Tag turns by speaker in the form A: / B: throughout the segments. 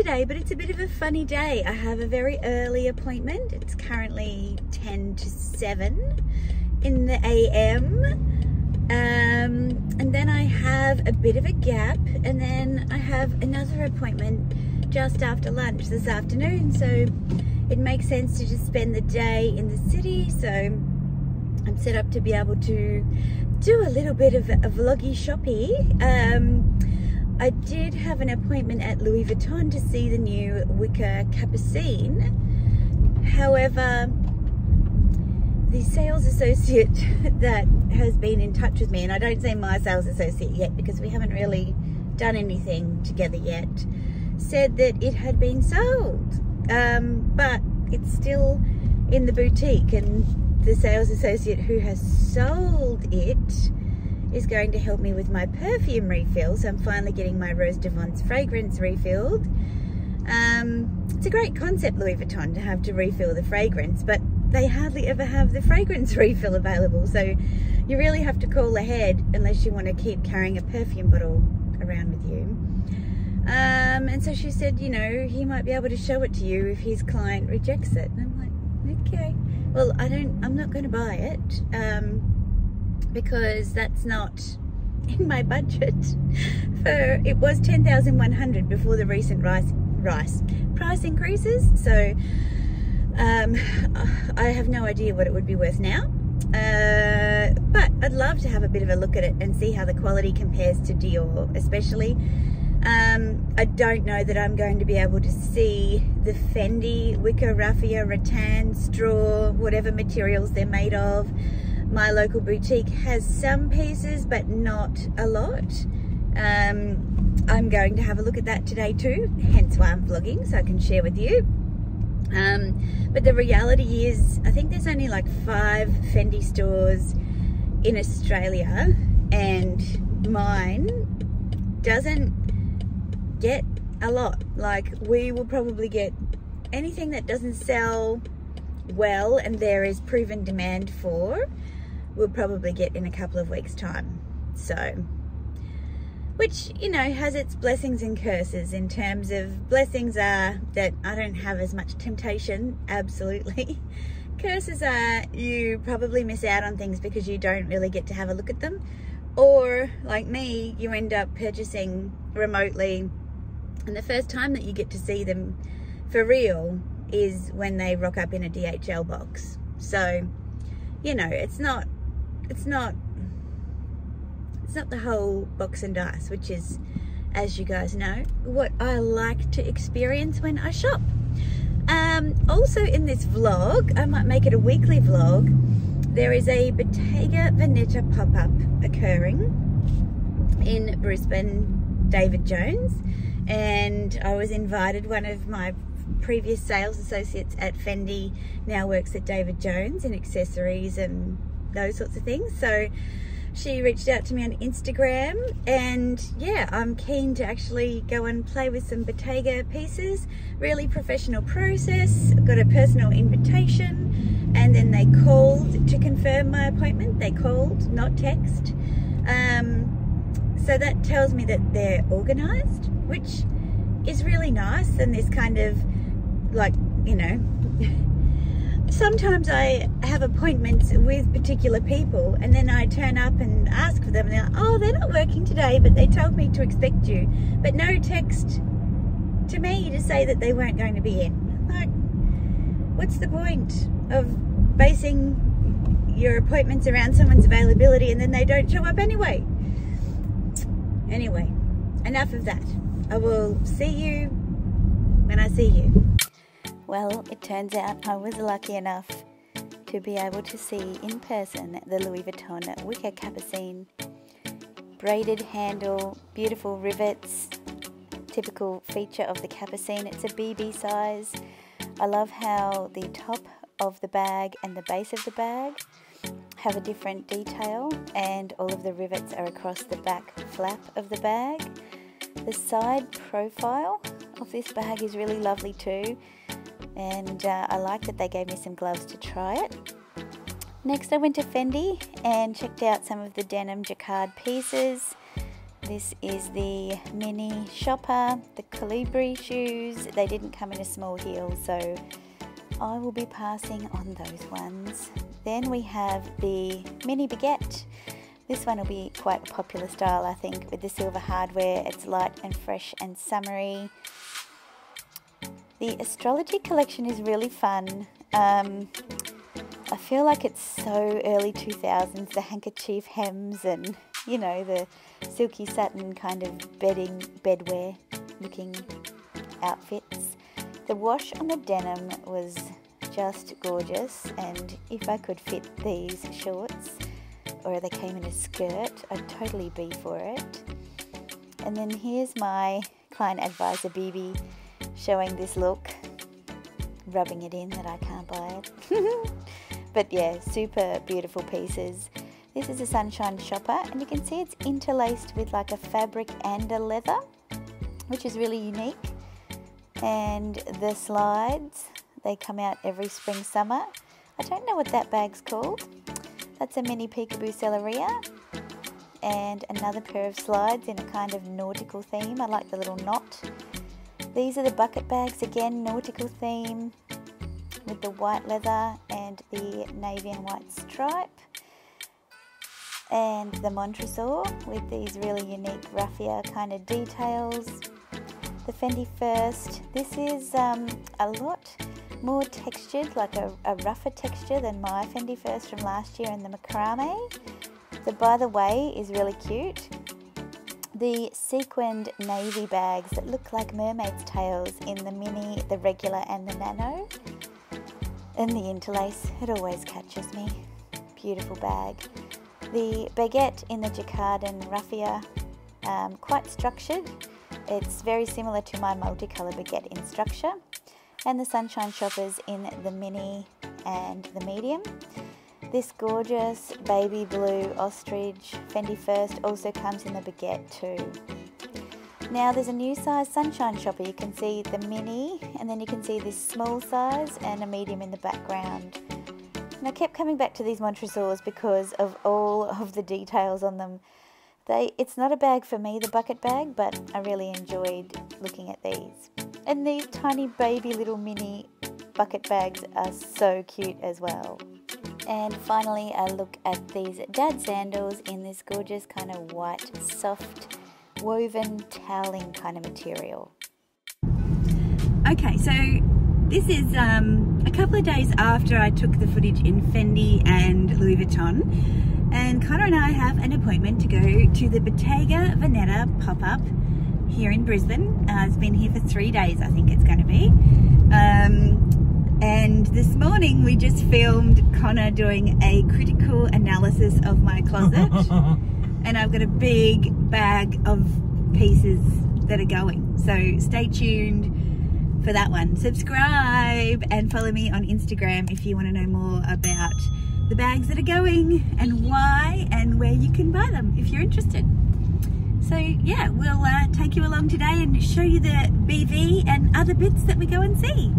A: Friday, but it's a bit of a funny day. I have a very early appointment. It's currently 10 to 7 in the AM. And then I have a bit of a gap, and then I have another appointment just after lunch this afternoon. So it makes sense to just spend the day in the city. So I'm set up to be able to do a little bit of a vloggy shoppy. I did have an appointment at Louis Vuitton to see the new wicker capucine. However, the sales associate that has been in touch with me, and I don't say my sales associate yet because we haven't really done anything together yet, said that it had been sold, but it's still in the boutique, and the sales associate who has sold it is going to help me with my perfume refill. So I'm finally getting my Rose d'Avance fragrance refilled. It's a great concept, Louis Vuitton, to have to refill the fragrance, but they hardly ever have the fragrance refill available. So you really have to call ahead unless you want to keep carrying a perfume bottle around with you. And so she said, you know, he might be able to show it to you if his client rejects it. And I'm like, okay. Well, I'm not going to buy it. Because that's not in my budget. It was 10,100 before the recent price increases. So I have no idea what it would be worth now. But I'd love to have a bit of a look at it and see how the quality compares to Dior, especially. I don't know that I'm going to be able to see the Fendi wicker, raffia, rattan, straw, whatever materials they're made of. My local boutique has some pieces, but not a lot. I'm going to have a look at that today too, hence why I'm vlogging, so I can share with you. But the reality is, I think there's only like 5 Fendi stores in Australia, and mine doesn't get a lot. Like, we will probably get anything that doesn't sell well and there is proven demand for, we'll probably get in a couple of weeks' time. So, which, you know, has its blessings and curses. In terms of, blessings are that I don't have as much temptation, absolutely. Curses are you probably miss out on things because you don't really get to have a look at them. Or, like me, you end up purchasing remotely, and the first time that you get to see them for real is when they rock up in a DHL box. So, you know, it's not the whole box and dice, which is, as you guys know, what I like to experience when I shop. Also in this vlog, I might make it a weekly vlog, there is a Bottega Veneta pop-up occurring in Brisbane, David Jones, and I was invited. One of my previous sales associates at Fendi now works at David Jones in accessories and those sorts of things. So she reached out to me on Instagram, and yeah, I'm keen to actually go and play with some Bottega pieces. Really professional process. I've got a personal invitation, and then they called to confirm my appointment. They called, not text. So that tells me that they're organised, which is really nice. And this kind of, like, you know, sometimes I have appointments with particular people and then I turn up and ask for them and they're like, oh, they're not working today, but they told me to expect you. But no text to me to say that they weren't going to be in. Like, what's the point of basing your appointments around someone's availability and then they don't show up anyway? Anyway, enough of that. I will see you when I see you. Well, it turns out I was lucky enough to be able to see in person the Louis Vuitton wicker capucine. Braided handle, beautiful rivets, typical feature of the capucine. It's a BB size. I love how the top of the bag and the base of the bag have a different detail, and all of the rivets are across the back flap of the bag. The side profile of this bag is really lovely too, and I like that they gave me some gloves to try it. Next I went to Fendi and checked out some of the denim jacquard pieces. This is the mini shopper, the Colibri shoes. They didn't come in a small heel, so I will be passing on those ones. Then we have the mini baguette. This one will be quite a popular style, I think, with the silver hardware. It's light and fresh and summery. The astrology collection is really fun. I feel like it's so early 2000s, the handkerchief hems and, you know, the silky satin kind of bedwear looking outfits. The wash on the denim was just gorgeous, and if I could fit these shorts, or they came in a skirt, I'd totally be for it. And then here's my client advisor BB showing this look, rubbing it in that I can't buy it. But yeah, super beautiful pieces. This is a sunshine shopper, and you can see it's interlaced with like a fabric and a leather, which is really unique. And the slides, they come out every spring, summer. I don't know what that bag's called. That's a mini peekaboo Cellaria. And another pair of slides in a kind of nautical theme. I like the little knot. These are the bucket bags, again, nautical theme, with the white leather and the navy and white stripe. And the Montresor with these really unique raffia kind of details. The Fendi First. This is a lot more textured, like a rougher texture than my Fendi First from last year in the macrame. The By the Way is really cute. The sequined navy bags that look like mermaids' tails in the mini, the regular and the nano. And the interlace, it always catches me. Beautiful bag. The baguette in the jacquard and raffia, quite structured. It's very similar to my multicolour baguette in structure. And the sunshine shoppers in the mini and the medium. This gorgeous baby blue ostrich Fendi First also comes in the baguette too. Now there's a new size sunshine shopper. You can see the mini, and then you can see this small size and a medium in the background. And I kept coming back to these Montresors because of all of the details on them. It's not a bag for me, the bucket bag, but I really enjoyed looking at these. And these tiny baby little mini bucket bags are so cute as well. And finally, I look at these dad sandals in this gorgeous kind of white, soft, woven toweling kind of material. Okay, so this is a couple of days after I took the footage in Fendi and Louis Vuitton, and Connor and I have an appointment to go to the Bottega Veneta pop-up here in Brisbane. It's been here for 3 days, I think it's going to be. And this morning we just filmed Connor doing a critical analysis of my closet. And I've got a big bag of pieces that are going. So stay tuned for that one. Subscribe and follow me on Instagram if you want to know more about the bags that are going and why and where you can buy them if you're interested. So yeah, we'll take you along today and show you the BV and other bits that we go and see.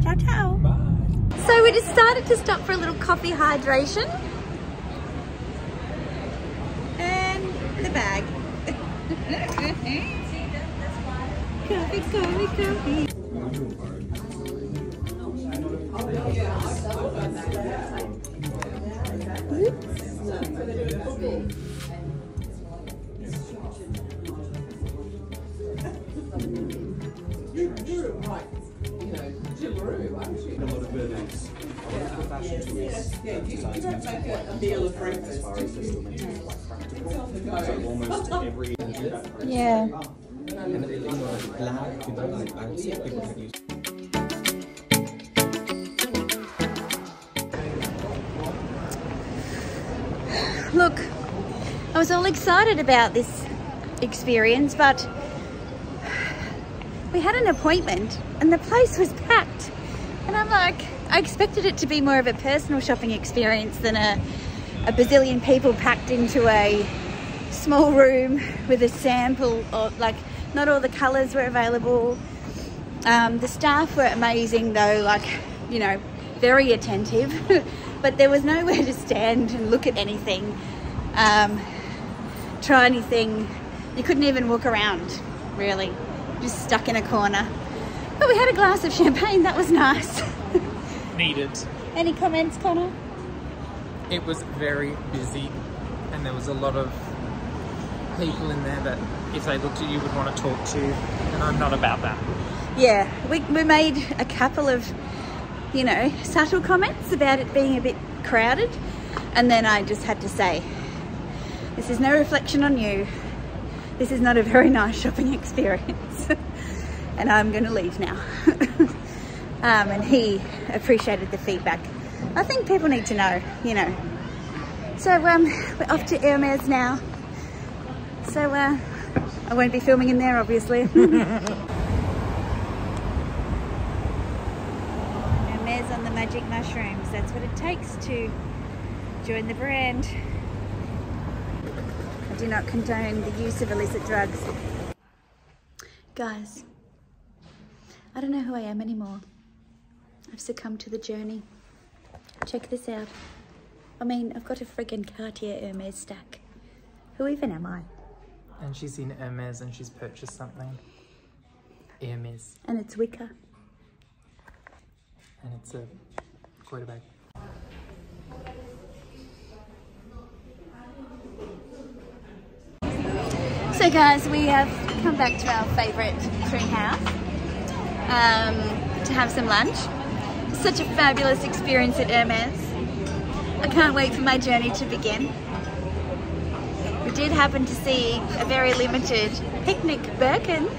A: Ciao, ciao. Bye. So we decided to stop for a little coffee hydration. The bag. Coffee, coffee, coffee. Yeah. Look, I was all excited about this experience, but we had an appointment and the place was packed. And I'm like, I expected it to be more of a personal shopping experience than a bazillion people packed into a small room with a sample of, like, not all the colours were available. The staff were amazing though, like, you know, very attentive, but there was nowhere to stand and look at anything, try anything, You couldn't even walk around, really. Just stuck in a corner. But we had a glass of champagne, that was nice.
B: Needed.
A: Any comments, Connor?
B: It was very busy and there was a lot of people in there that if they looked at you would want to talk to, and I'm not about that.
A: Yeah, we made a couple of, you know, subtle comments about it being a bit crowded, and then I just had to say, this is no reflection on you. This is not a very nice shopping experience. And I'm going to leave now. And he appreciated the feedback. I think people need to know, you know. So we're off to Hermes now. So I won't be filming in there, obviously. Hermes on the magic mushrooms. That's what it takes to join the brand. I do not condone the use of illicit drugs. Guys, I don't know who I am anymore. I've succumbed to the journey. Check this out. I mean, I've got a friggin' Cartier Hermes stack. Who even am I?
B: And she's in Hermes and she's purchased something. Hermes.
A: And it's wicker.
B: And it's a quarter bag.
A: So guys, we have come back to our favourite tree house to have some lunch. Such a fabulous experience at Hermes. I can't wait for my journey to begin. We did happen to see a very limited picnic Birkin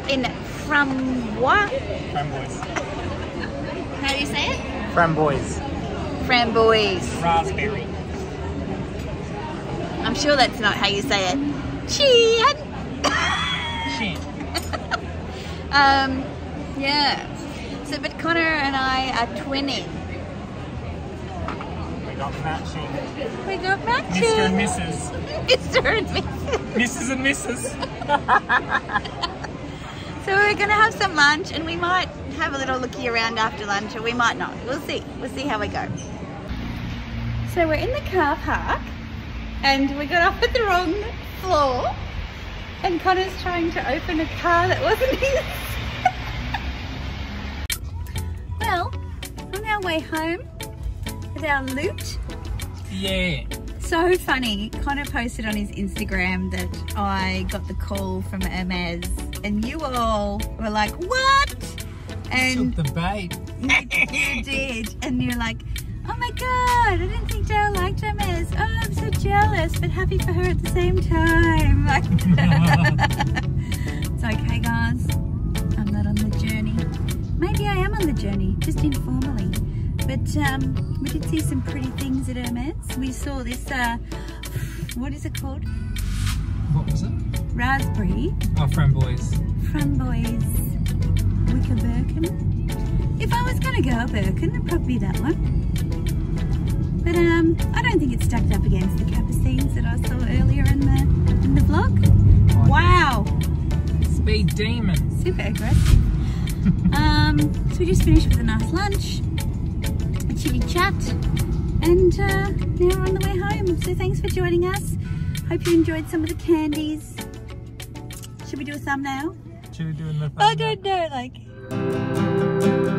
A: in Framboise.
B: Framboise.
A: How do you say it?
B: Framboise.
A: Framboise.
B: Raspberry.
A: I'm sure that's not how you say it. Cheat! Yeah. So, but Connor and I are twinning.
B: We got matching.
A: We got matching.
B: Mr. and Mrs.
A: Mr. and Mrs.
B: Mrs. and Mrs.
A: So we're going to have some lunch and we might have a little looky around after lunch, or we might not. We'll see. We'll see how we go. So we're in the car park and we got off at the wrong floor, and Connor's trying to open a car that wasn't his. Well, on our way home with our loot.
B: Yeah.
A: So funny, Connor posted on his Instagram that I got the call from Hermes and you all were like, what? And
B: took the bait.
A: You did, and you're like, oh my god, I didn't think Dayle liked Hermes. Oh, I'm so jealous, but happy for her at the same time. Like, it's okay, guys. I'm not on the journey. Maybe I am on the journey, just informally. But we did see some pretty things at Hermes. We saw this, what is it called?
B: What was it?
A: Raspberry.
B: Oh, Framboise.
A: Framboise wicker Birkin. If I was going to go a Birkin, it'd probably be that one. But I don't think it's stacked up against the Capucines that I saw earlier in the vlog. Wow.
B: Speed demon.
A: Super aggressive. So we just finished with a nice lunch, a chitty chat, and now we're on the way home. So thanks for joining us. Hope you enjoyed some of the candies. Should we do a thumbnail?
B: Should we do in the thumbnail?
A: I don't know, like...